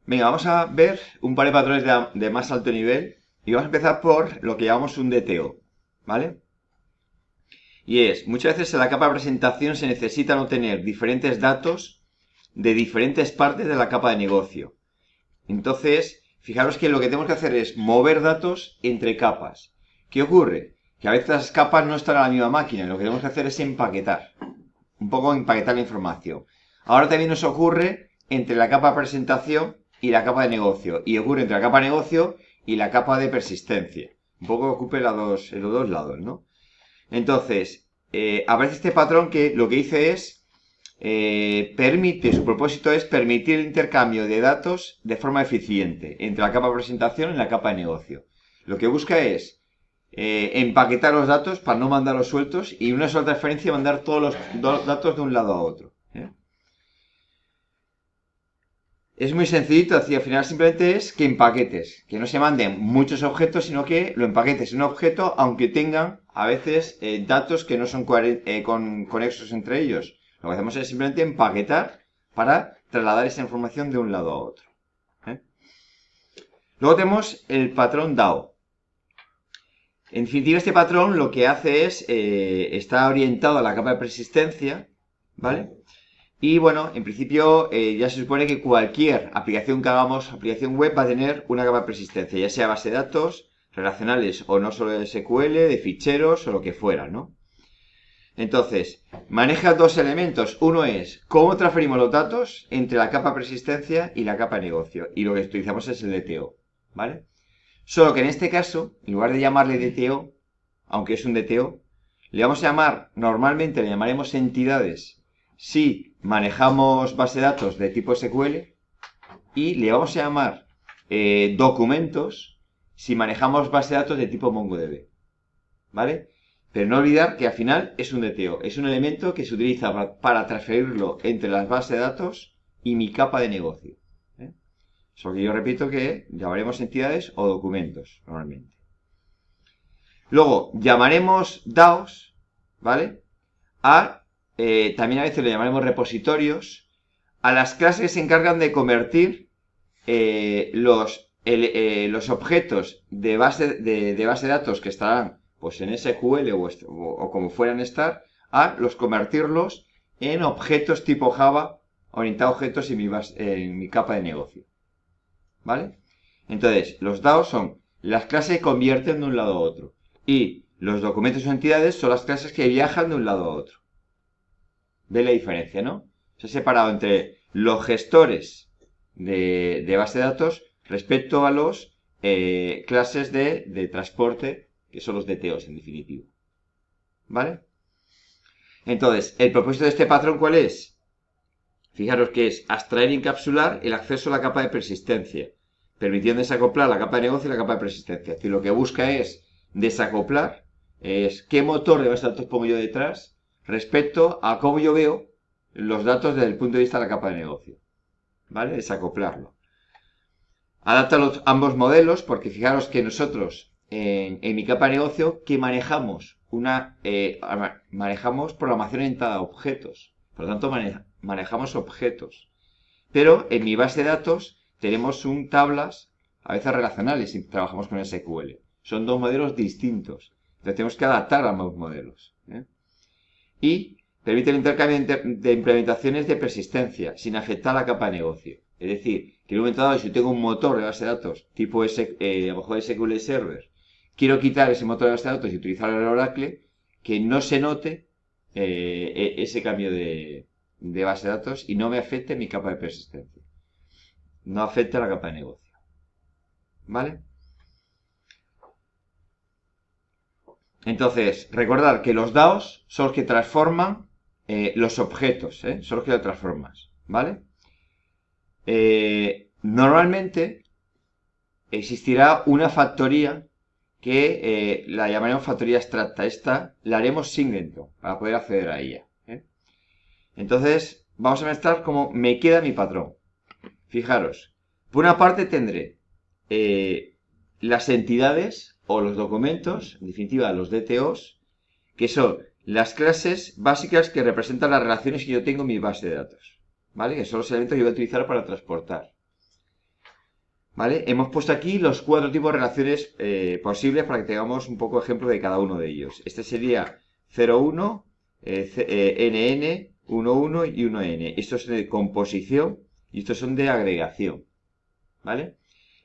Venga, vamos a ver un par de patrones de más alto nivel y vamos a empezar por lo que llamamos un DTO, ¿vale? Y es, muchas veces en la capa de presentación se necesitan obtener diferentes datos de diferentes partes de la capa de negocio. Entonces, fijaros que lo que tenemos que hacer es mover datos entre capas. ¿Qué ocurre? Que a veces las capas no están a la misma máquina y lo que tenemos que hacer es empaquetar. Un poco empaquetar la información. Ahora también nos ocurre entre la capa de presentación y la capa de negocio. Y ocurre entre la capa de negocio y la capa de persistencia. Un poco ocupe los dos lados, ¿no? Entonces, aparece este patrón que lo que dice es, su propósito es permitir el intercambio de datos de forma eficiente entre la capa de presentación y la capa de negocio. Lo que busca es empaquetar los datos para no mandarlos sueltos y una sola transferencia mandar todos los datos de un lado a otro. Es muy sencillito, al final simplemente es que empaquetes, que no se manden muchos objetos, sino que lo empaquetes en un objeto, aunque tengan a veces datos que no son conexos entre ellos. Lo que hacemos es simplemente empaquetar para trasladar esa información de un lado a otro. Luego tenemos el patrón DAO. En definitiva, este patrón lo que hace es, está orientado a la capa de persistencia, ¿vale? Y bueno, en principio ya se supone que cualquier aplicación que hagamos, aplicación web, va a tener una capa de persistencia, ya sea base de datos, relacionales o no solo de SQL, de ficheros o lo que fuera, ¿no? Entonces, maneja dos elementos. Uno es cómo transferimos los datos entre la capa de persistencia y la capa de negocio. Y lo que utilizamos es el DTO, ¿vale? Solo que en este caso, en lugar de llamarle DTO, aunque es un DTO, le vamos a llamar, normalmente le llamaremos entidades si manejamos base de datos de tipo SQL y le vamos a llamar documentos si manejamos base de datos de tipo MongoDB, ¿vale? Pero no olvidar que al final es un DTO, es un elemento que se utiliza para transferirlo entre las bases de datos y mi capa de negocio. Solo que yo repito que llamaremos entidades o documentos, normalmente. Luego, llamaremos DAOs, ¿vale? También a veces lo llamaremos repositorios, a las clases que se encargan de convertir los objetos de base de datos que estarán pues en SQL o como fueran estar, los convertirlos en objetos tipo Java, orientado a objetos en mi capa de negocio. ¿Vale? Entonces, los DAOs son las clases que convierten de un lado a otro. Y los documentos o entidades son las clases que viajan de un lado a otro. ¿Ve la diferencia, no? Se ha separado entre los gestores de base de datos respecto a los clases de transporte, que son los DTOs en definitiva. ¿Vale? Entonces, ¿el propósito de este patrón cuál es? Fijaros que es abstraer y encapsular el acceso a la capa de persistencia, permitiendo desacoplar la capa de negocio y la capa de persistencia. Es decir, lo que busca es desacoplar, es qué motor de base de datos pongo yo detrás respecto a cómo yo veo los datos desde el punto de vista de la capa de negocio. ¿Vale? Desacoplarlo. Adapta ambos modelos, porque fijaros que nosotros en mi capa de negocio que manejamos manejamos programación orientada a objetos. Por lo tanto, manejamos objetos. Pero en mi base de datos tenemos tablas, a veces relacionales, si trabajamos con SQL. Son dos modelos distintos. Entonces tenemos que adaptar ambos modelos. Y permite el intercambio de implementaciones de persistencia, sin afectar la capa de negocio. Es decir, que en un momento dado, si tengo un motor de base de datos tipo a lo mejor SQL Server, quiero quitar ese motor de base de datos y utilizar el Oracle, que no se note ese cambio de base de datos y no me afecte mi capa de persistencia. No afecta a la capa de negocio. ¿Vale? Entonces, recordad que los DAOs son los que transforman los objetos, son los que lo transformas. ¿Vale? Normalmente existirá una factoría que la llamaremos factoría abstracta. Esta la haremos singleton para poder acceder a ella. Entonces, vamos a mostrar cómo me queda mi patrón. Fijaros, por una parte tendré las entidades o los documentos, en definitiva los DTOs, que son las clases básicas que representan las relaciones que yo tengo en mi base de datos. ¿Vale? Que son los elementos que yo voy a utilizar para transportar. ¿Vale? Hemos puesto aquí los 4 tipos de relaciones posibles para que tengamos un poco de ejemplo de cada uno de ellos. Este sería 0,1, NN, 1,1 y 1N. Estos son de composición y estos son de agregación. ¿Vale?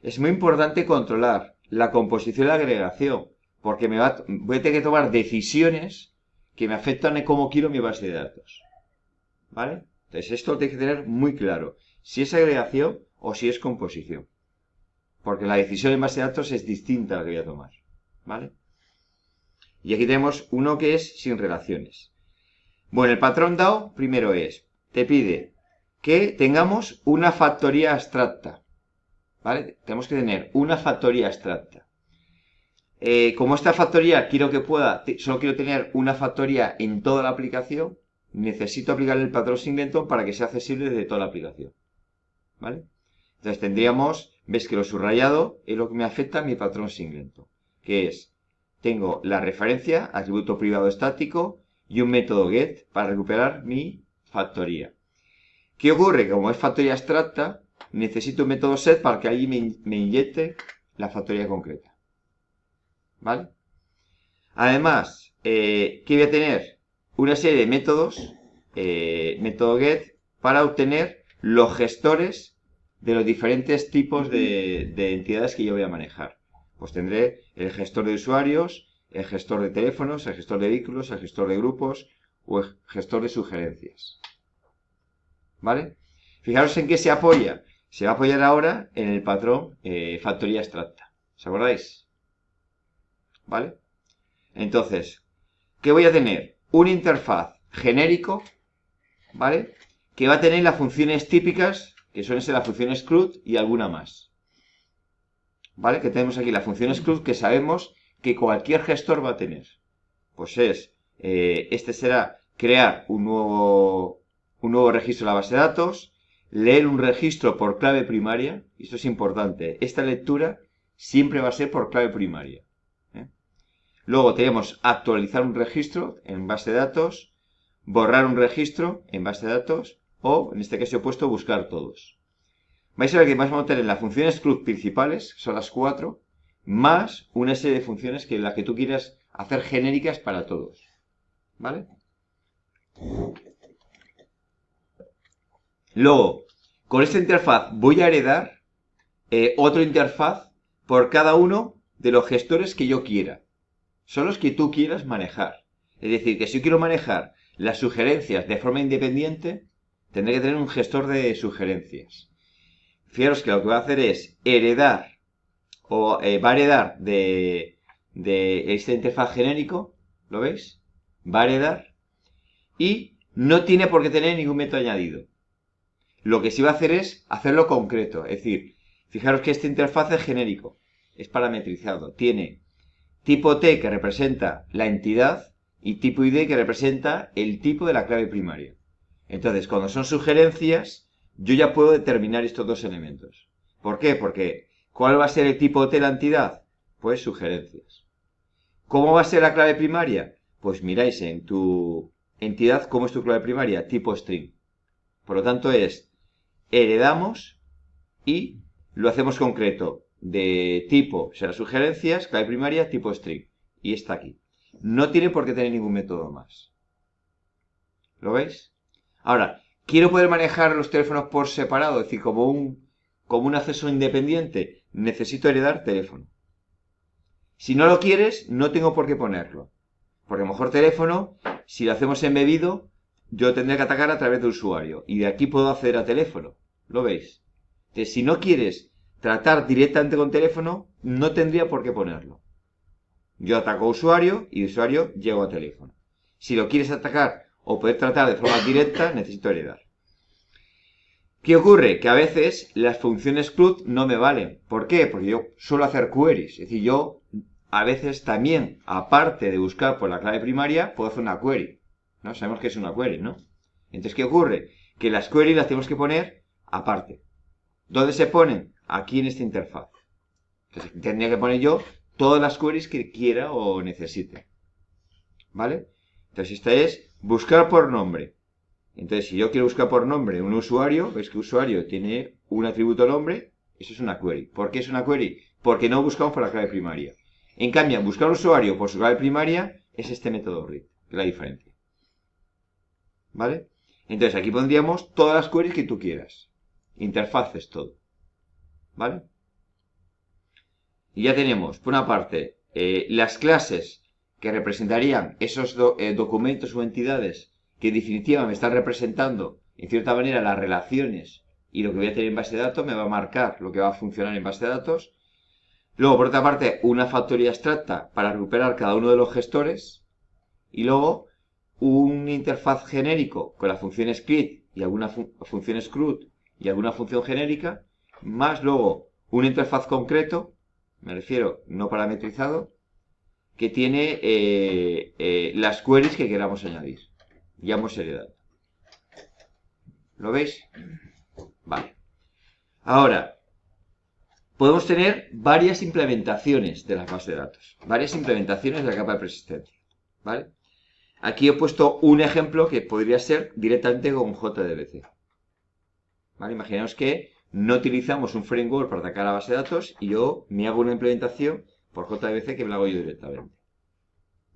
Es muy importante controlar la composición y la agregación, porque voy a tener que tomar decisiones que me afectan en cómo quiero mi base de datos. ¿Vale? Entonces esto lo tenéis que tener muy claro, si es agregación o si es composición. Porque la decisión en base de datos es distinta a la que voy a tomar. ¿Vale? Y aquí tenemos uno que es sin relaciones. Bueno, el patrón DAO primero te pide que tengamos una factoría abstracta. ¿Vale? Tenemos que tener una factoría abstracta. Como esta factoría solo quiero tener una factoría en toda la aplicación, necesito aplicar el patrón singleton para que sea accesible desde toda la aplicación. ¿Vale? Entonces ves que lo subrayado es lo que me afecta a mi patrón singleton, que es, tengo la referencia, atributo privado estático y un método get para recuperar mi factoría. ¿Qué ocurre? Que como es factoría abstracta, necesito un método set para que allí me inyecte la factoría concreta. ¿Vale? Además, ¿qué voy a tener? Una serie de métodos, método get, para obtener los gestores de los diferentes tipos de entidades que yo voy a manejar. Pues tendré el gestor de usuarios, el gestor de teléfonos, el gestor de vehículos, el gestor de grupos o el gestor de sugerencias. ¿Vale? Fijaros en qué se apoya. Se va a apoyar ahora en el patrón factoría abstracta. ¿Os acordáis? ¿Vale? Entonces, ¿qué voy a tener? Un interfaz genérico, ¿vale? Que va a tener las funciones típicas, que suelen ser las funciones CRUD y alguna más. ¿Vale? Que tenemos aquí la función CRUD que sabemos que cualquier gestor va a tener. Pues este será crear un nuevo registro de la base de datos, leer un registro por clave primaria, y esto es importante, esta lectura siempre va a ser por clave primaria. Luego tenemos actualizar un registro en base de datos, borrar un registro en base de datos o, en este caso he puesto, buscar todos. Vais a ver que vamos a tener las funciones CRUD principales, que son las 4, más una serie de funciones que las que tú quieras hacer genéricas para todos. ¿Vale? Luego, con esta interfaz voy a heredar otra interfaz por cada uno de los gestores que yo quiera. Son los que tú quieras manejar. Es decir, que si yo quiero manejar las sugerencias de forma independiente, tendré que tener un gestor de sugerencias. Fijaros que lo que va a hacer es heredar o va a heredar de esta interfaz genérico, ¿lo veis? Va a heredar y no tiene por qué tener ningún método añadido. Lo que sí va a hacer es hacerlo concreto. Es decir, fijaros que esta interfaz es genérico, es parametrizado, tiene tipo T que representa la entidad y tipo ID que representa el tipo de la clave primaria. Entonces, cuando son sugerencias, yo ya puedo determinar estos dos elementos. ¿Por qué? Porque ¿cuál va a ser el tipo T de la entidad? Pues sugerencias. ¿Cómo va a ser la clave primaria? Pues miráis en tu entidad cómo es tu clave primaria, tipo string. Por lo tanto heredamos y lo hacemos concreto. De tipo, será sugerencias, clave primaria, tipo string. Y está aquí. No tiene por qué tener ningún método más. ¿Lo veis? Ahora, quiero poder manejar los teléfonos por separado, es decir, como un acceso independiente. Necesito heredar teléfono. Si no lo quieres, no tengo por qué ponerlo. Porque a lo mejor teléfono, si lo hacemos embebido, yo tendré que atacar a través de usuario. Y de aquí puedo acceder a teléfono. ¿Lo veis? Entonces, si no quieres tratar directamente con teléfono, no tendría por qué ponerlo. Yo ataco a usuario y de usuario llego a teléfono. Si lo quieres atacar o poder tratar de forma directa, necesito heredar. ¿Qué ocurre? Que a veces las funciones CRUD no me valen. ¿Por qué? Porque yo suelo hacer queries. Es decir, yo a veces también, aparte de buscar por la clave primaria, puedo hacer una query. ¿No? Sabemos que es una query, ¿no? Entonces, ¿qué ocurre? Que las queries las tenemos que poner aparte. ¿Dónde se ponen? Aquí en esta interfaz. Entonces, tendría que poner yo todas las queries que quiera o necesite. ¿Vale? Entonces, esta es buscar por nombre. Entonces, si yo quiero buscar por nombre un usuario, veis que usuario tiene un atributo nombre, Eso es una query. ¿Por qué es una query? Porque no buscamos por la clave primaria. En cambio, buscar usuario por su clave primaria es este método read, que es la diferencia. ¿Vale? Entonces aquí pondríamos todas las queries que tú quieras. Interfaces, todo. ¿Vale? Y ya tenemos, por una parte, las clases que representarían esos documentos o entidades que en definitiva me están representando, en cierta manera, las relaciones y lo que voy a tener en base de datos, me va a marcar lo que va a funcionar en base de datos. Luego, por otra parte, una factoría abstracta para recuperar cada uno de los gestores. Y luego, un interfaz genérico con la función script y alguna función scrut y alguna función genérica, más luego un interfaz concreto, me refiero no parametrizado, que tiene las queries que queramos añadir. Ya hemos heredado. ¿Lo veis? Vale. Ahora, podemos tener varias implementaciones de las bases de datos. Varias implementaciones de la capa de persistencia. ¿Vale? Aquí he puesto un ejemplo que podría ser directamente con JDBC. ¿Vale? Imaginaos que no utilizamos un framework para atacar a la base de datos y yo me hago una implementación por JDBC que me la hago yo directamente.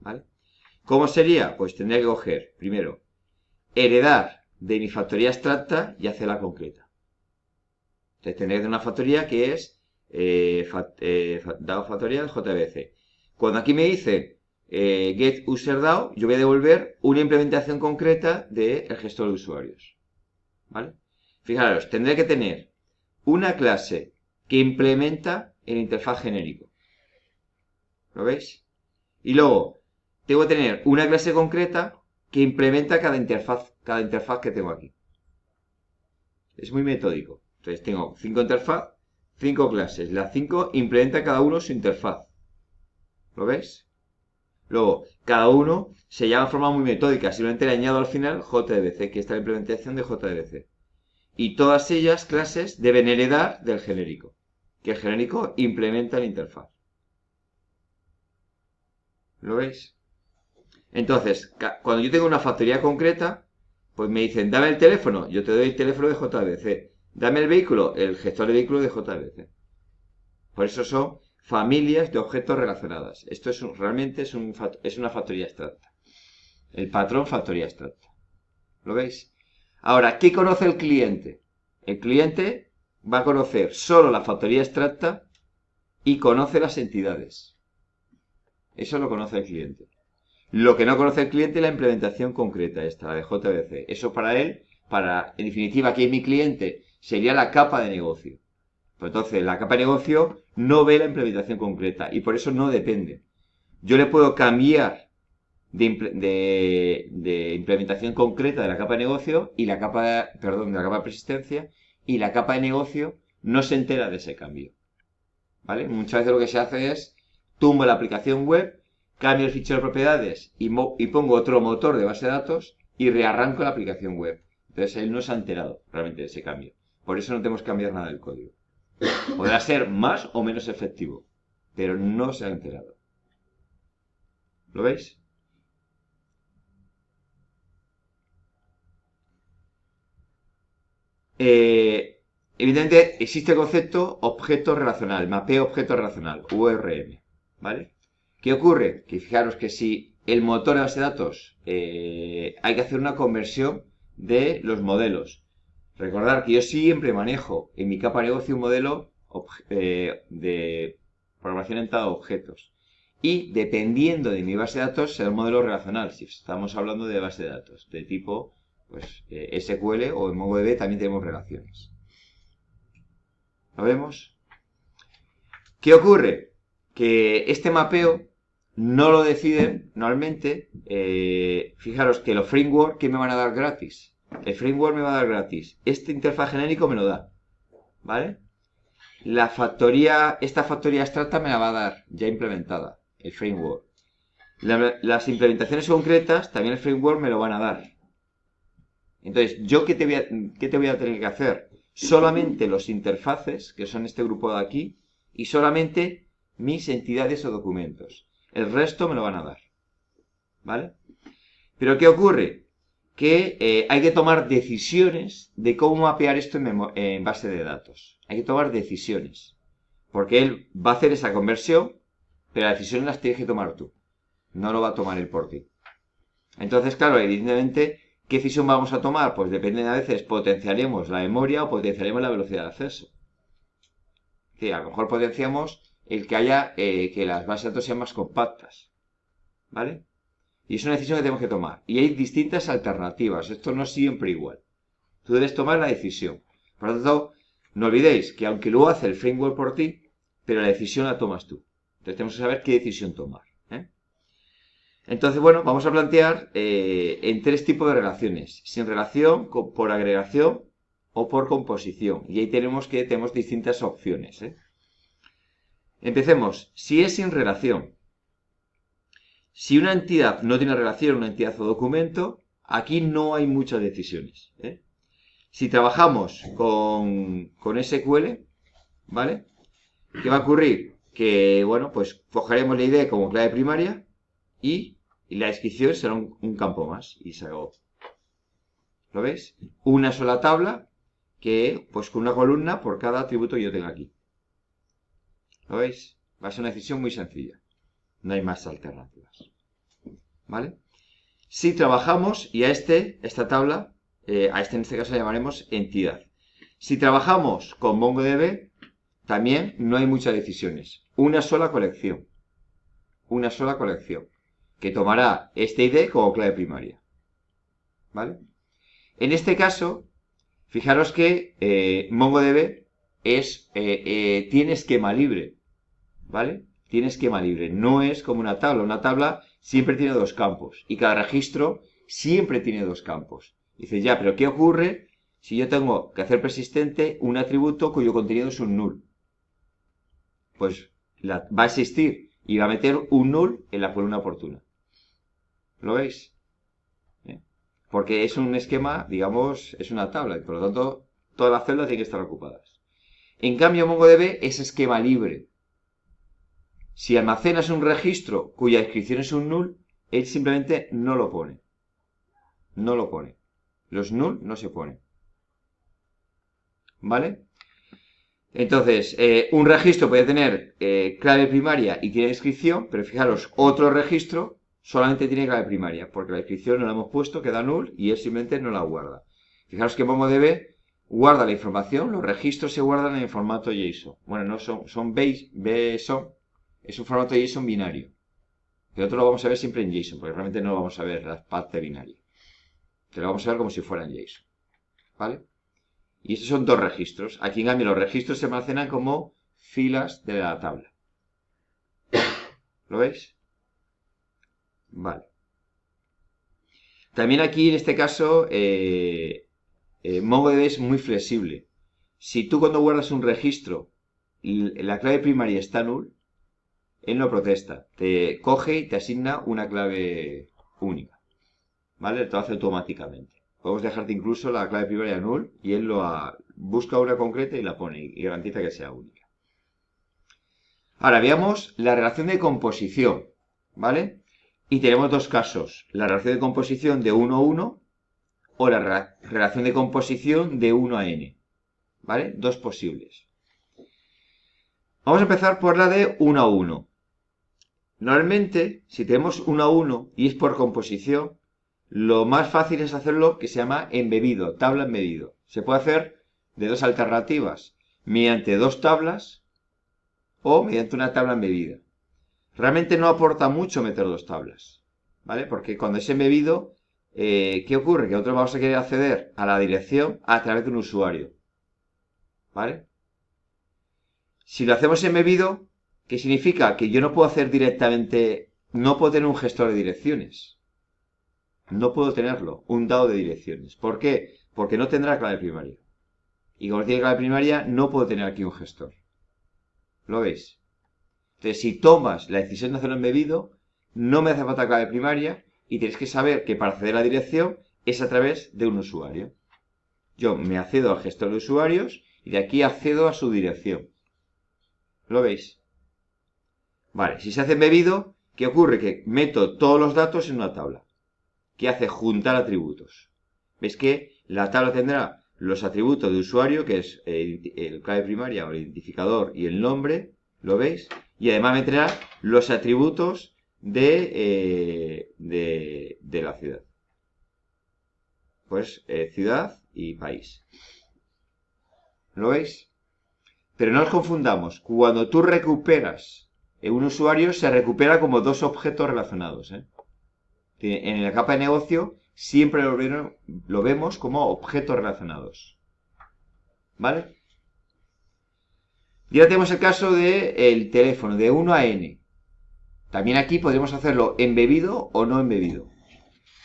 ¿Vale? ¿Cómo sería? Pues tendría que coger, primero, heredar de mi factoría abstracta y hacerla concreta. Entonces tendría que tener una factoría que es DAO factorial JDBC. Cuando aquí me dice get user DAO, yo voy a devolver una implementación concreta del gestor de usuarios. ¿Vale? Fijaros, tendré que tener una clase que implementa el interfaz genérico. ¿Lo veis? Y luego, tengo que tener una clase concreta que implementa cada interfaz que tengo aquí. Es muy metódico. Entonces tengo 5 interfaz, 5 clases. Las 5 implementa cada uno su interfaz. ¿Lo veis? Luego, cada uno se llama de forma muy metódica. Simplemente le añado al final JDBC, que está la implementación de JDBC. Y todas ellas, clases, deben heredar del genérico, que el genérico implementa la interfaz. ¿Lo veis? Entonces, cuando yo tengo una factoría concreta, pues me dicen, dame el teléfono, yo te doy el teléfono de JDBC. Dame el vehículo, el gestor de vehículo de JDBC. Por eso son familias de objetos relacionadas. Esto es realmente es una factoría abstracta. El patrón factoría abstracta. ¿Lo veis? Ahora, ¿qué conoce el cliente? El cliente va a conocer solo la factoría abstracta y conoce las entidades. Eso lo conoce el cliente. Lo que no conoce el cliente es la implementación concreta, esta, la de JDBC. Eso para él, en definitiva, que es mi cliente, sería la capa de negocio. Pues entonces, la capa de negocio no ve la implementación concreta y por eso no depende. Yo le puedo cambiar de implementación concreta de la capa de negocio y la capa de persistencia, y la capa de negocio no se entera de ese cambio. ¿Vale? Muchas veces lo que se hace es tumbo la aplicación web, cambio el fichero de propiedades y pongo otro motor de base de datos y rearranco la aplicación web. Entonces él no se ha enterado realmente de ese cambio. Por eso no tenemos que cambiar nada del código. Podrá ser más o menos efectivo, pero no se ha enterado. ¿Lo veis? Evidentemente existe el concepto objeto relacional, mapeo objeto relacional, URM, ¿vale? ¿Qué ocurre? Que fijaros que si el motor de base de datos hay que hacer una conversión de los modelos. Recordar que yo siempre manejo en mi capa de negocio un modelo de programación orientada a objetos. Y dependiendo de mi base de datos será un modelo relacional, si estamos hablando de base de datos, de tipo pues SQL o en MongoDB también tenemos relaciones. ¿Lo vemos? ¿Qué ocurre? Que este mapeo no lo deciden normalmente. Fijaros que los frameworks que me van a dar gratis. El framework me va a dar gratis. Este interfaz genérico me lo da. ¿Vale? Esta factoría abstracta me la va a dar ya implementada. El framework. Las implementaciones concretas también el framework me lo van a dar. Entonces, ¿yo qué te voy a tener que hacer? Solamente los interfaces, que son este grupo de aquí, y solamente mis entidades o documentos. El resto me lo van a dar. ¿Vale? Pero ¿qué ocurre? que hay que tomar decisiones de cómo mapear esto en base de datos. Hay que tomar decisiones. Porque él va a hacer esa conversión, pero las decisiones las tienes que tomar tú. No lo va a tomar él por ti. Entonces, claro, evidentemente, ¿qué decisión vamos a tomar? Pues depende, a veces potenciaremos la memoria o potenciaremos la velocidad de acceso. Sí, a lo mejor potenciamos el que haya, que las bases de datos sean más compactas. ¿Vale? Y es una decisión que tenemos que tomar. Y hay distintas alternativas. Esto no es siempre igual. Tú debes tomar la decisión. Por lo tanto, no olvidéis que aunque luego hace el framework por ti, pero la decisión la tomas tú. Entonces tenemos que saber qué decisión tomar. Entonces, bueno, vamos a plantear en tres tipos de relaciones. Sin relación, por agregación o por composición. Y ahí tenemos distintas opciones. Empecemos. Si es sin relación. Si una entidad no tiene relación, una entidad o documento, aquí no hay muchas decisiones. Si trabajamos con SQL, ¿vale? ¿Qué va a ocurrir? Que, bueno, pues cogeremos la ID como clave primaria y la descripción será un campo más y se acabó. ¿Lo veis? Una sola tabla que, pues con una columna por cada atributo que yo tenga aquí. ¿Lo veis? Va a ser una decisión muy sencilla. No hay más alternativas. ¿Vale? Si trabajamos, y esta tabla, en este caso la llamaremos entidad. Si trabajamos con MongoDB, también no hay muchas decisiones. Una sola colección. Una sola colección. Que tomará este ID como clave primaria. ¿Vale? En este caso, fijaros que MongoDB tiene esquema libre. ¿Vale? Tiene esquema libre. No es como una tabla. Una tabla siempre tiene dos campos. Y cada registro siempre tiene dos campos. Dice, ya, pero ¿qué ocurre si yo tengo que hacer persistente un atributo cuyo contenido es un null? Pues va a existir y va a meter un null en la columna oportuna. ¿Lo veis? Porque es un esquema, digamos, es una tabla. Y por lo tanto, todas las celdas tienen que estar ocupadas. En cambio, MongoDB es esquema libre. Si almacenas un registro cuya descripción es un null, él simplemente no lo pone. No lo pone. Los null no se ponen. ¿Vale? Entonces, un registro puede tener clave primaria y tiene descripción, pero fijaros, otro registro solamente tiene clave primaria, porque la descripción no la hemos puesto, queda null y él simplemente no la guarda. Fijaros que MongoDB guarda la información, los registros se guardan en formato JSON. Bueno, no son BSON, es un formato JSON binario. Pero nosotros lo vamos a ver siempre en JSON, porque realmente no vamos a ver la parte binaria. Que lo vamos a ver como si fuera en JSON. ¿Vale? Y estos son dos registros. Aquí, en cambio, los registros se almacenan como filas de la tabla. ¿Lo veis? Vale. También aquí, en este caso, MongoDB es muy flexible. Si tú cuando guardas un registro la clave primaria está null, él no protesta. Te coge y te asigna una clave única. ¿Vale? Lo hace automáticamente. Podemos dejarte incluso la clave primaria null y él busca una concreta y la pone y garantiza que sea única. Ahora veamos la relación de composición, ¿vale? Y tenemos dos casos, la relación de composición de 1 a 1 o la relación de composición de 1 a n, ¿vale? Dos posibles. Vamos a empezar por la de 1 a 1. Normalmente, si tenemos 1 a 1 y es por composición, lo más fácil es hacerlo que se llama embebido, tabla embebido. Se puede hacer de dos alternativas, mediante dos tablas o mediante una tabla embebida. Realmente no aporta mucho meter dos tablas, ¿vale? Porque cuando es embebido, ¿qué ocurre? Que nosotros vamos a querer acceder a la dirección a través de un usuario, ¿vale? Si lo hacemos embebido, ¿qué significa? Que yo no puedo hacer directamente, no puedo tener un gestor de direcciones. No puedo tenerlo, un dado de direcciones. ¿Por qué? Porque no tendrá clave primaria. Y como tiene clave primaria, no puedo tener aquí un gestor. ¿Lo veis? Entonces, si tomas la decisión de hacerlo embebido, no me hace falta clave primaria y tienes que saber que para acceder a la dirección es a través de un usuario. Yo me accedo al gestor de usuarios y de aquí accedo a su dirección. ¿Lo veis? Vale, si se hace embebido, ¿qué ocurre? Que meto todos los datos en una tabla. ¿qué hace? Juntar atributos. ¿Veis que la tabla tendrá los atributos de usuario, que es el clave primaria o el identificador y el nombre, ¿lo veis? Y además me traerá los atributos de la ciudad. Pues ciudad y país. ¿Lo veis? Pero no os confundamos. Cuando tú recuperas un usuario, se recupera como dos objetos relacionados. En la capa de negocio siempre lo vemos como objetos relacionados. ¿Vale? Y ahora tenemos el caso del teléfono, de 1 a n. También aquí podríamos hacerlo embebido o no embebido.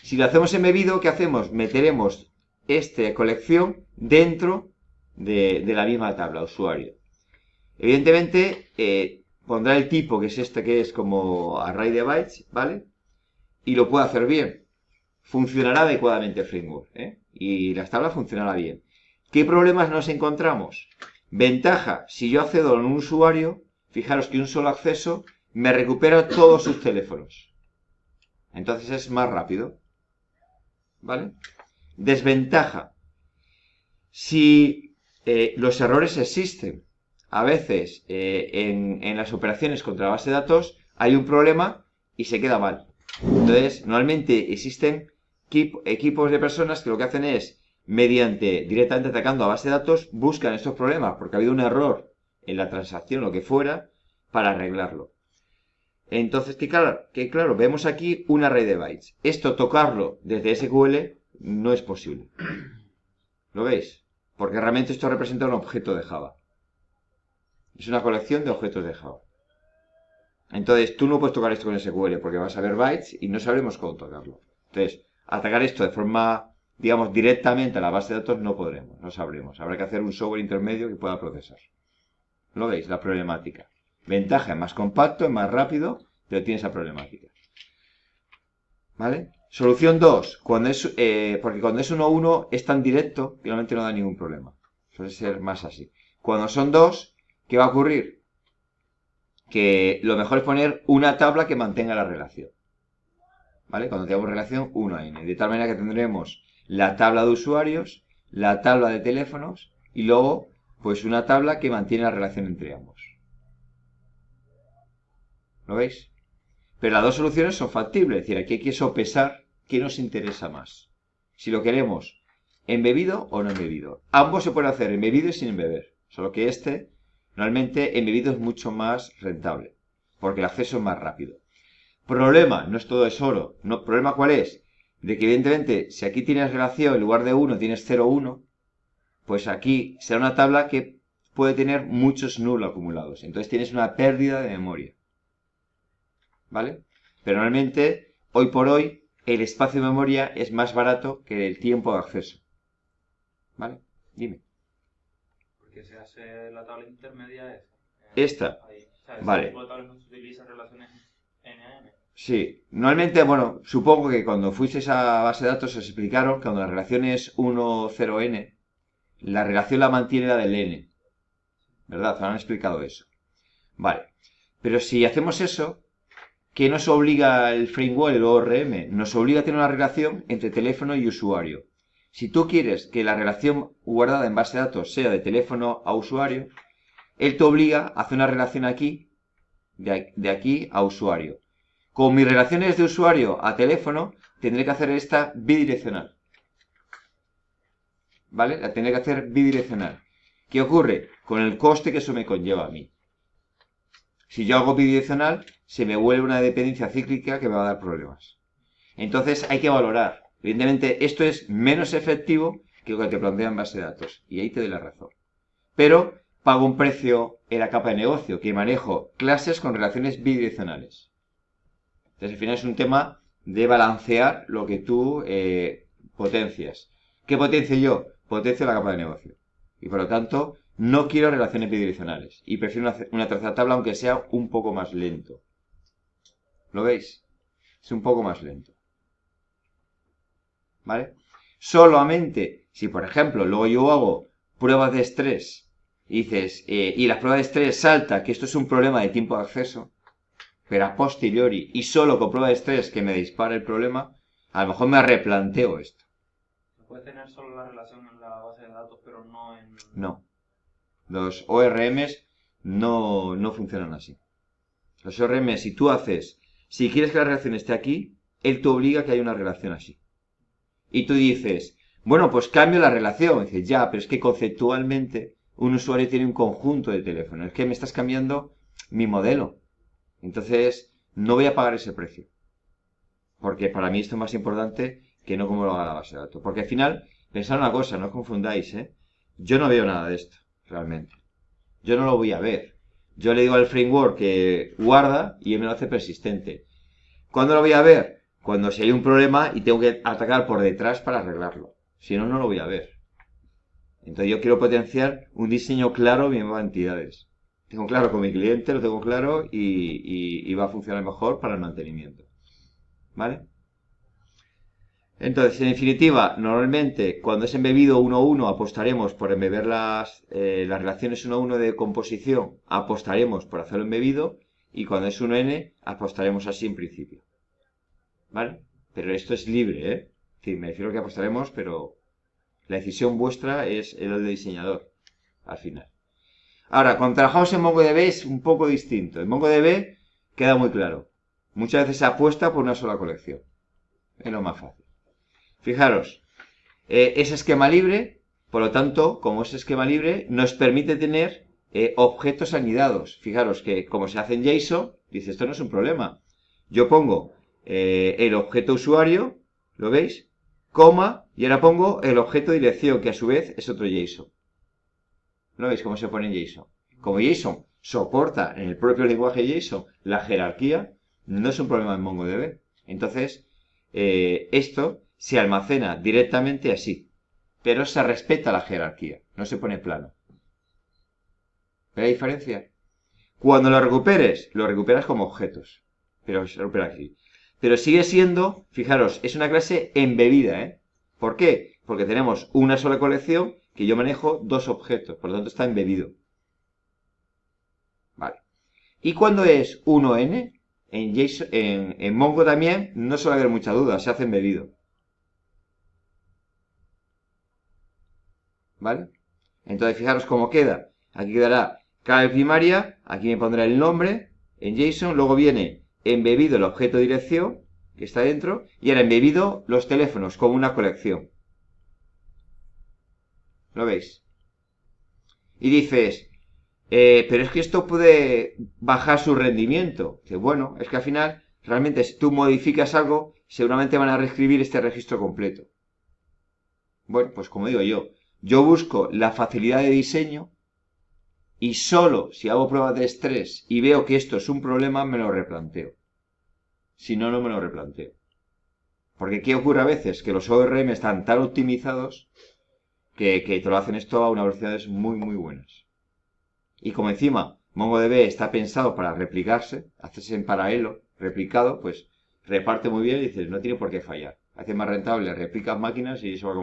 Si lo hacemos embebido, ¿qué hacemos? Meteremos esta colección dentro de la misma tabla, usuario. Evidentemente, pondrá el tipo, que es este, que es como array de bytes, ¿vale? Y lo puede hacer bien. Funcionará adecuadamente el framework, y las tablas funcionará bien. ¿Qué problemas nos encontramos? Ventaja, si yo accedo a un usuario, fijaros que un solo acceso me recupera todos sus teléfonos. Entonces es más rápido. ¿Vale? Desventaja. Si los errores existen, a veces en las operaciones contra la base de datos hay un problema y se queda mal. Entonces, normalmente existen equipos de personas que lo que hacen es, directamente atacando a base de datos, buscan estos problemas porque ha habido un error en la transacción o lo que fuera para arreglarlo. Entonces, que claro, vemos aquí un array de bytes. Esto, tocarlo desde SQL, no es posible. ¿Lo veis? Porque realmente esto representa un objeto de Java. Es una colección de objetos de Java. Entonces, tú no puedes tocar esto con SQL porque vas a ver bytes y no sabremos cómo tocarlo. Entonces, atacar esto de forma, digamos, directamente a la base de datos no podremos, no sabremos. Habrá que hacer un software intermedio que pueda procesar. ¿Lo veis? La problemática. Ventaja, es más compacto, es más rápido, pero tiene esa problemática. ¿Vale? Solución 2. Porque cuando es 1-1 es tan directo que realmente no da ningún problema. Suele ser más así. Cuando son 2, ¿qué va a ocurrir? Que lo mejor es poner una tabla que mantenga la relación. ¿Vale? Cuando tengamos relación 1 a n. De tal manera que tendremos la tabla de usuarios, la tabla de teléfonos y luego pues una tabla que mantiene la relación entre ambos. ¿Lo veis? Pero las dos soluciones son factibles. Es decir, aquí hay que sopesar qué nos interesa más. Si lo queremos embebido o no embebido. Ambos se pueden hacer embebido y sin embeber. Solo que normalmente embebido es mucho más rentable. Porque el acceso es más rápido. Problema, no es todo es oro. No, ¿problema cuál es? De que evidentemente, si aquí tienes relación, en lugar de 1 tienes 0, 1, pues aquí será una tabla que puede tener muchos null acumulados. Entonces tienes una pérdida de memoria. ¿Vale? Pero normalmente, hoy por hoy, el espacio de memoria es más barato que el tiempo de acceso. ¿Vale? Dime. Porque se hace la tabla intermedia Esta. Ahí. O sea, vale. tipo de tablas no se utiliza relaciones NN. Sí. Normalmente, bueno, supongo que cuando fuisteis a base de datos os explicaron que cuando la relación es 1, 0, n, la relación la mantiene la del n. ¿Verdad? Os han explicado eso. Vale. Pero si hacemos eso, ¿qué nos obliga el framework, el ORM? Nos obliga a tener una relación entre teléfono y usuario. Si tú quieres que la relación guardada en base de datos sea de teléfono a usuario, él te obliga a hacer una relación aquí, de aquí a usuario. Con mis relaciones de usuario a teléfono, tendré que hacer esta bidireccional. ¿Vale? La tendré que hacer bidireccional. ¿Qué ocurre? Con el coste que eso me conlleva a mí. Si yo hago bidireccional, se me vuelve una dependencia cíclica que me va a dar problemas. Entonces hay que valorar. Evidentemente, esto es menos efectivo que lo que te plantea en base de datos. Y ahí te doy la razón. Pero pago un precio en la capa de negocio, que manejo clases con relaciones bidireccionales. Entonces, al final es un tema de balancear lo que tú potencias. ¿Qué potencio yo? Potencio la capa de negocio. Y por lo tanto, no quiero relaciones bidireccionales. Y prefiero una tercera tabla, aunque sea un poco más lento. ¿Lo veis? Es un poco más lento. ¿Vale? Solamente si, por ejemplo, luego yo hago pruebas de estrés y dices, y las pruebas de estrés salta que esto es un problema de tiempo de acceso, pero a posteriori y solo con prueba de estrés que me dispara el problema, a lo mejor me replanteo esto. Se puede tener solo la relación en la base de datos, pero no en... No. Los ORMs no funcionan así. Los ORMs, si quieres que la relación esté aquí, él te obliga a que haya una relación así. Y tú dices, bueno, pues cambio la relación. Y dices, ya, pero es que conceptualmente un usuario tiene un conjunto de teléfonos. Es que me estás cambiando mi modelo. Entonces, no voy a pagar ese precio. Porque para mí esto es más importante que no como lo haga la base de datos. Porque al final, pensad una cosa, no os confundáis, ¿eh? Yo no veo nada de esto, realmente. Yo no lo voy a ver. Yo le digo al framework que guarda y él me lo hace persistente. ¿Cuándo lo voy a ver? Cuando si hay un problema y tengo que atacar por detrás para arreglarlo. Si no, no lo voy a ver. Entonces yo quiero potenciar un diseño claro en mis entidades. Tengo claro con mi cliente, lo tengo claro y va a funcionar mejor para el mantenimiento. ¿Vale? Entonces, en definitiva, normalmente cuando es embebido 1-1 apostaremos por embeber las relaciones 1-1 de composición, apostaremos por hacerlo embebido, y cuando es 1N apostaremos así en principio. ¿Vale? Pero esto es libre, ¿eh? Sí, me refiero a que apostaremos, pero la decisión vuestra es el del diseñador, al final. Ahora, cuando trabajamos en MongoDB es un poco distinto. En MongoDB queda muy claro. Muchas veces se apuesta por una sola colección. Es lo más fácil. Fijaros, es esquema libre, por lo tanto, como es esquema libre, nos permite tener objetos anidados. Fijaros que como se hace en JSON, dice, esto no es un problema. Yo pongo el objeto usuario, ¿lo veis? Coma, y ahora pongo el objeto dirección, que a su vez es otro JSON. ¿Lo veis cómo se pone en JSON? Como JSON soporta en el propio lenguaje JSON la jerarquía, no es un problema en MongoDB. Entonces, esto se almacena directamente así, pero se respeta la jerarquía, no se pone plano. ¿Ve la diferencia? Cuando lo recuperas como objetos, pero se recupera aquí. Pero sigue siendo, fijaros, es una clase embebida, ¿eh? ¿Por qué? Porque tenemos una sola colección que yo manejo dos objetos, por lo tanto está embebido. Vale. ¿Y cuando es 1N? En Mongo también no suele haber mucha duda, se hace embebido. ¿Vale? Entonces, fijaros cómo queda. Aquí quedará clave primaria, aquí me pondrá el nombre en JSON, luego viene embebido el objeto dirección, que está dentro, y ahora embebido los teléfonos como una colección. ¿Lo veis? Y dices, pero es que esto puede bajar su rendimiento. Que bueno, es que al final, realmente si tú modificas algo, seguramente van a reescribir este registro completo. Bueno, pues como digo yo busco la facilidad de diseño y solo si hago pruebas de estrés y veo que esto es un problema, me lo replanteo. Si no, no me lo replanteo. Porque ¿qué ocurre a veces? Que los ORM están tan optimizados que te lo hacen esto a unas velocidades muy, muy buenas. Y como encima MongoDB está pensado para replicarse, hacerse en paralelo, replicado, pues reparte muy bien y dices, no tiene por qué fallar. Hace más rentable, replicas máquinas y eso va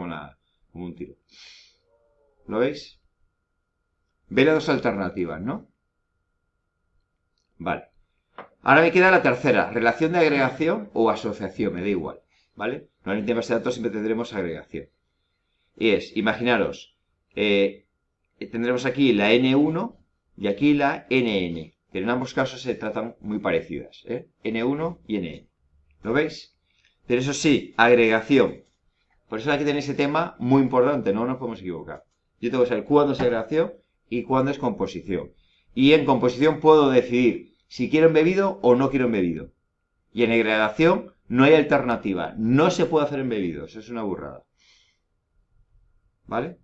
como un tiro. ¿Lo veis? Ve las dos alternativas, ¿no? Vale. Ahora me queda la tercera, relación de agregación o asociación, me da igual, ¿vale? Normalmente en base de datos siempre tendremos agregación. Y es, imaginaros, tendremos aquí la N1 y aquí la NN, pero en ambos casos se tratan muy parecidas, ¿eh? N1 y NN. ¿Lo veis? Pero eso sí, agregación. Por eso aquí tenéis ese tema muy importante, no nos podemos equivocar. Yo tengo que saber cuándo es agregación y cuándo es composición. Y en composición puedo decidir si quiero embebido o no quiero embebido. Y en agregación no hay alternativa. No se puede hacer embebido. Eso es una burrada. ¿Vale?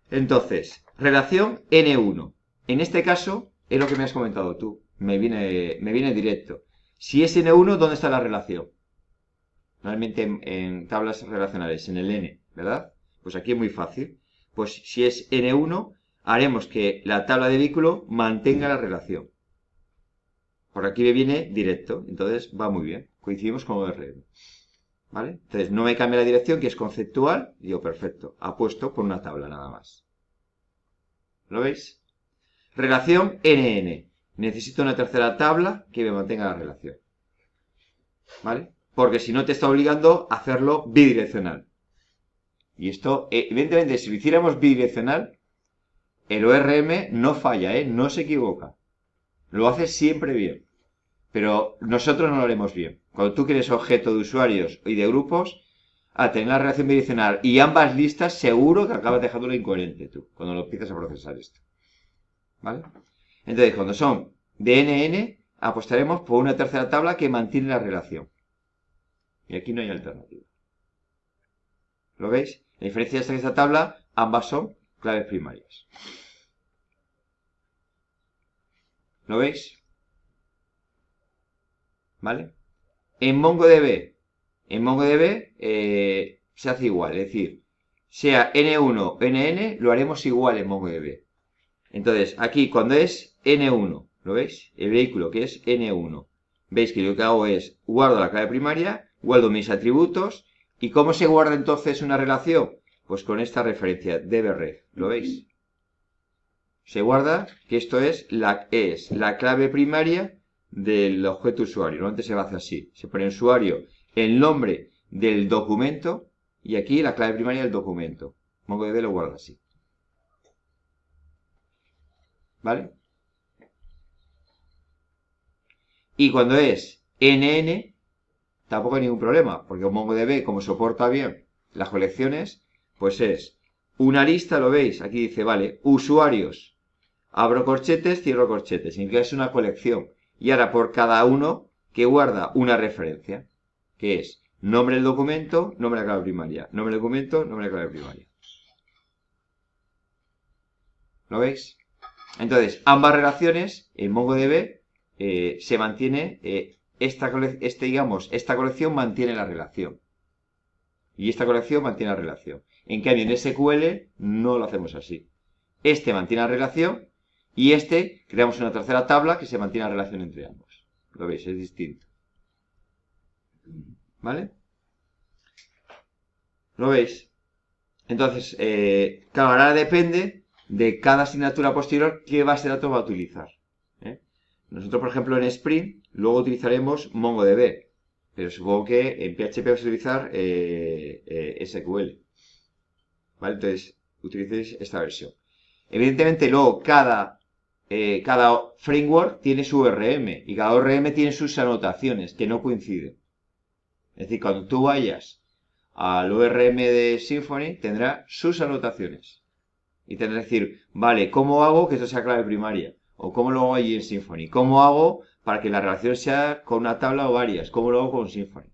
Entonces, relación N1. En este caso, es lo que me has comentado tú. Me viene directo. Si es N1, ¿dónde está la relación? Normalmente en tablas relacionales, en el N, ¿verdad? Pues aquí es muy fácil. Pues si es N1, haremos que la tabla de vehículo mantenga la relación. Por aquí me viene directo, entonces va muy bien. Coincidimos con ORM. ¿Vale? Entonces no me cambia la dirección, que es conceptual. Digo, perfecto, apuesto por una tabla nada más. ¿Lo veis? Relación NN. Necesito una tercera tabla que me mantenga la relación. ¿Vale? porque si no te está obligando a hacerlo bidireccional. Y esto, evidentemente, si lo hiciéramos bidireccional, el ORM no falla, no se equivoca. Lo hace siempre bien. Pero nosotros no lo haremos bien. Cuando tú quieres objeto de usuarios y de grupos, a tener la relación bidireccional y ambas listas, seguro que acabas dejándolo incoherente tú, cuando lo empiezas a procesar esto. ¿Vale? Entonces, cuando son de NN, apostaremos por una tercera tabla que mantiene la relación. Y aquí no hay alternativa. ¿Lo veis? La diferencia es que esta tabla, ambas son claves primarias. ¿Lo veis? ¿Vale? En MongoDB se hace igual, es decir, sea N1 o NN, lo haremos igual en MongoDB. Entonces, aquí cuando es N1, ¿lo veis? El vehículo que es N1. Veis que lo que hago es guardo la clave primaria, guardo mis atributos, ¿y cómo se guarda entonces una relación? Pues con esta referencia, dbref, ¿lo veis? Se guarda que esto es la clave primaria del objeto usuario. Normalmente se hace así. Se pone en usuario el nombre del documento y aquí la clave primaria del documento. MongoDB lo guarda así. ¿Vale? Y cuando es NN, tampoco hay ningún problema, porque MongoDB, como soporta bien las colecciones, pues es una lista, lo veis, aquí dice, vale, usuarios, abro corchetes, cierro corchetes, significa que es una colección. Y ahora por cada uno que guarda una referencia, que es nombre del documento, nombre de la clave primaria, nombre del documento, nombre de la clave primaria. ¿Lo veis? Entonces, ambas relaciones en MongoDB se mantiene, esta colección mantiene la relación. Y esta colección mantiene la relación. En cambio, en SQL no lo hacemos así. Este mantiene la relación y creamos una tercera tabla que se mantiene la relación entre ambos. ¿Lo veis? Es distinto. ¿Vale? ¿Lo veis? Entonces, claro, ahora depende de cada asignatura posterior qué base de datos va a utilizar. Nosotros, por ejemplo, en Spring, luego utilizaremos MongoDB, pero supongo que en PHP vas a utilizar SQL. ¿Vale? Entonces, utilicéis esta versión. Evidentemente, luego cada framework tiene su ORM y cada ORM tiene sus anotaciones que no coinciden. Es decir, cuando tú vayas al ORM de Symfony, tendrá sus anotaciones. Y tendrá que decir, vale, ¿cómo hago que esto sea clave primaria? O ¿cómo lo hago allí en Symfony? ¿Cómo hago para que la relación sea con una tabla o varias? ¿Cómo lo hago con Symfony?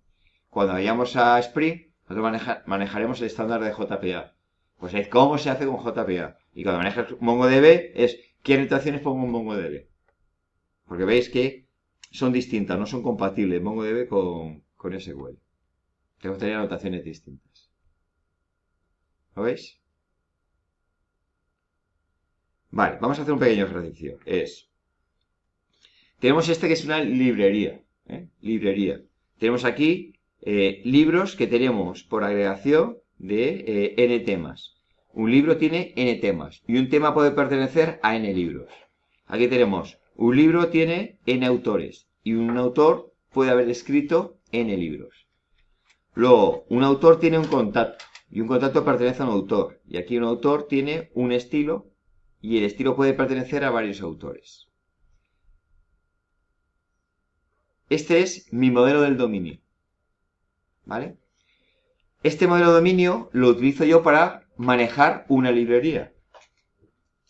Cuando vayamos a Spring, nosotros manejaremos el estándar de JPA. Pues es cómo se hace con JPA. Y cuando manejas MongoDB es qué anotaciones pongo en MongoDB. Porque veis que son distintas, no son compatibles MongoDB con SQL. Tenemos que tener anotaciones distintas. ¿Lo veis? Vale, vamos a hacer un pequeño ejercicio. Tenemos que es una librería. Librería. Tenemos aquí libros que tenemos por agregación de n temas. Un libro tiene n temas y un tema puede pertenecer a n libros. Aquí tenemos, un libro tiene n autores y un autor puede haber escrito n libros. Luego, un autor tiene un contacto y un contacto pertenece a un autor. Y aquí un autor tiene un estilo y el estilo puede pertenecer a varios autores. Este es mi modelo del dominio. ¿Vale? Este modelo de dominio lo utilizo yo para manejar una librería.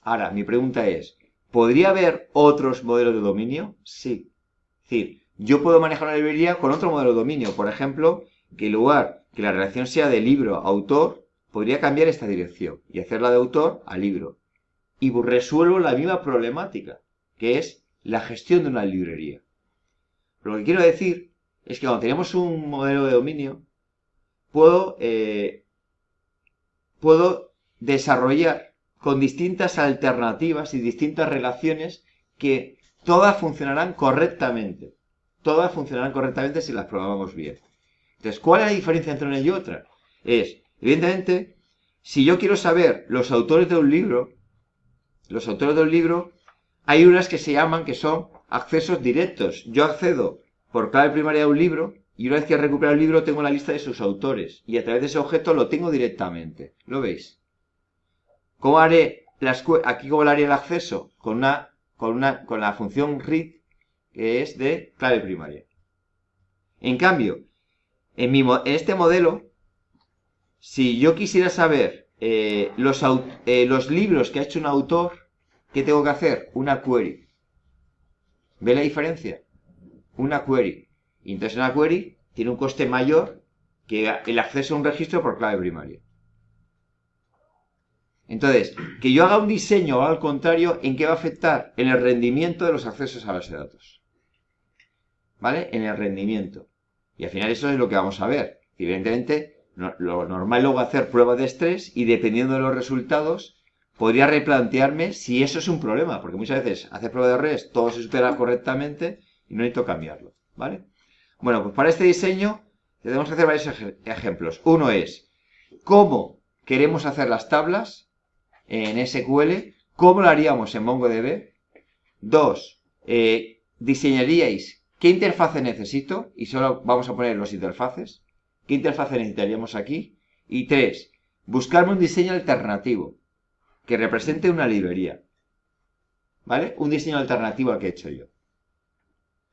Ahora, mi pregunta es, ¿podría haber otros modelos de dominio? Sí. Es decir, yo puedo manejar una librería con otro modelo de dominio. Por ejemplo, que en lugar que la relación sea de libro a autor, podría cambiar esta dirección y hacerla de autor a libro. Y resuelvo la misma problemática, que es la gestión de una librería. Pero lo que quiero decir es que cuando tenemos un modelo de dominio, puedo desarrollar con distintas alternativas y distintas relaciones que todas funcionarán correctamente. Todas funcionarán correctamente si las programamos bien. Entonces, ¿cuál es la diferencia entre una y otra? Evidentemente, si yo quiero saber los autores de un libro, hay unas que se llaman que son accesos directos. Yo accedo por clave primaria a un libro y una vez que he recuperado el libro tengo la lista de sus autores y a través de ese objeto lo tengo directamente. ¿Lo veis? ¿Cómo haré aquí cómo le haré el acceso? Con la función read, que es de clave primaria. En cambio, en este modelo, si yo quisiera saber los libros que ha hecho un autor, ¿qué tengo que hacer? Una query. ¿Ve la diferencia? Una query. Y entonces una query tiene un coste mayor que el acceso a un registro por clave primaria. Entonces, que yo haga un diseño o al contrario, ¿en qué va a afectar? En el rendimiento de los accesos a base de datos. ¿Vale? En el rendimiento. Y al final eso es lo que vamos a ver. Evidentemente, lo normal luego es hacer pruebas de estrés y dependiendo de los resultados, podría replantearme si eso es un problema. Porque muchas veces hacer prueba de REST, todo se supera correctamente y no necesito cambiarlo. ¿Vale? Bueno, pues para este diseño tenemos que hacer varios ejemplos. Uno es cómo queremos hacer las tablas en SQL, cómo lo haríamos en MongoDB. Dos, diseñaríais qué interfaz necesito y solo vamos a poner los interfaces. ¿Qué interfaz necesitaríamos aquí? Y tres, buscarme un diseño alternativo que represente una librería. ¿Vale? Un diseño alternativo al que he hecho yo.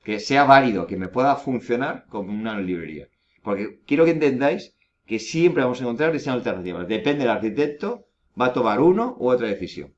Que sea válido, que me pueda funcionar como una librería. Porque quiero que entendáis que siempre vamos a encontrar diseños alternativos. Depende del arquitecto, va a tomar uno u otra decisión.